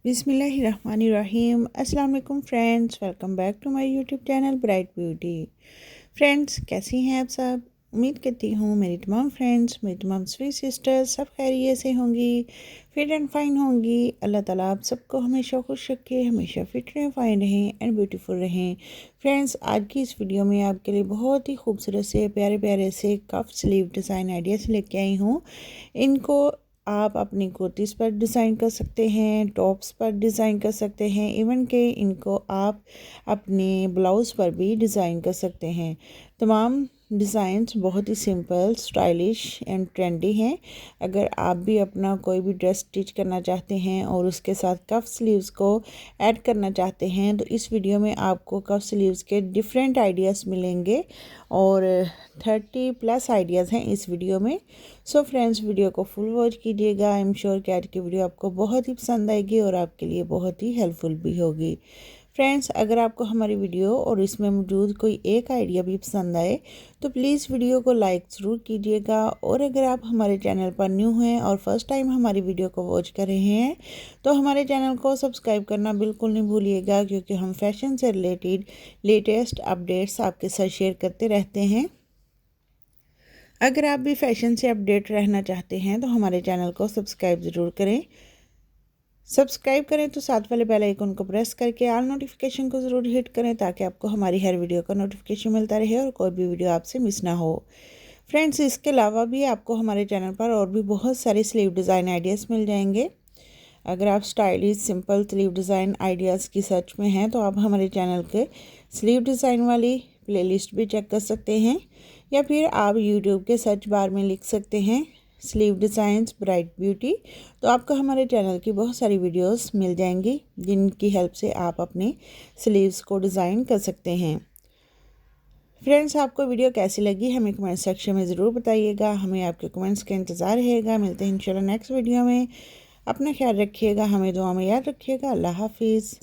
बिस्मिल्लाहिर्रहमानिर्रहीम। अस्सलाम वालेकुम friends, welcome back to my YouTube channel bright beauty. Friends, कैसी हैं आप सब? उम्मीद करती हूँ मेरी तमाम फ्रेंड्स, मेरी तमाम स्वीट सिस्टर्स सब खैरियत से होंगी, फिट एंड फाइन होंगी। अल्लाह ताला आप सबको हमेशा खुश रखे, हमेशा फिट रहें, फाइन रहें एंड ब्यूटीफुल रहें। फ्रेंड्स, आज की इस वीडियो में आपके लिए बहुत ही खूबसूरत से प्यारे प्यारे से कफ स्लीव डिज़ाइन आइडियाज़ लेके आई हूँ। इनको आप अपनी कुर्तीज़ पर डिज़ाइन कर सकते हैं, टॉप्स पर डिज़ाइन कर सकते हैं, इवन के इनको आप अपने ब्लाउज़ पर भी डिज़ाइन कर सकते हैं। तमाम डिज़ाइंस बहुत ही सिंपल, स्टाइलिश एंड ट्रेंडी हैं। अगर आप भी अपना कोई भी ड्रेस स्टिच करना चाहते हैं और उसके साथ कफ स्लीव्स को ऐड करना चाहते हैं तो इस वीडियो में आपको कफ स्लीव्स के डिफरेंट आइडियाज़ मिलेंगे और 30+ आइडियाज़ हैं इस वीडियो में। सो फ्रेंड्स, वीडियो को फुल वॉच कीजिएगा। आई एम श्योर कि आज की वीडियो आपको बहुत ही पसंद आएगी और आपके लिए बहुत ही हेल्पफुल भी होगी। फ्रेंड्स, अगर आपको हमारी वीडियो और इसमें मौजूद कोई एक आइडिया भी पसंद आए तो प्लीज़ वीडियो को लाइक ज़रूर कीजिएगा। और अगर आप हमारे चैनल पर न्यू हैं और फर्स्ट टाइम हमारी वीडियो को वॉच कर रहे हैं तो हमारे चैनल को सब्सक्राइब करना बिल्कुल नहीं भूलिएगा, क्योंकि हम फैशन से रिलेटेड लेटेस्ट अपडेट्स आपके साथ शेयर करते रहते हैं। अगर आप भी फैशन से अपडेट रहना चाहते हैं तो हमारे चैनल को सब्सक्राइब ज़रूर करें। सब्सक्राइब करें तो साथ वाले बेल आइकन को प्रेस करके ऑल नोटिफिकेशन को ज़रूर हिट करें, ताकि आपको हमारी हर वीडियो का नोटिफिकेशन मिलता रहे और कोई भी वीडियो आपसे मिस ना हो। फ्रेंड्स, इसके अलावा भी आपको हमारे चैनल पर और भी बहुत सारे स्लीव डिज़ाइन आइडियाज़ मिल जाएंगे। अगर आप stylish simple sleeve design ideas की सर्च में हैं तो आप हमारे चैनल के स्लीव डिज़ाइन वाली प्लेलिस्ट भी चेक कर सकते हैं, या फिर आप यूट्यूब के सर्च बार में लिख सकते हैं स्लीव डिज़ाइंस ब्राइट ब्यूटी, तो आपको हमारे चैनल की बहुत सारी वीडियोस मिल जाएंगी जिनकी हेल्प से आप अपने स्लीव्स को डिज़ाइन कर सकते हैं। फ्रेंड्स, आपको वीडियो कैसी लगी हमें कमेंट सेक्शन में ज़रूर बताइएगा। हमें आपके कमेंट्स का इंतज़ार रहेगा। मिलते हैं इंशाल्लाह नेक्स्ट वीडियो में। अपना ख्याल रखिएगा, हमें दुआ में याद रखिएगा। अल्लाह हाफिज़।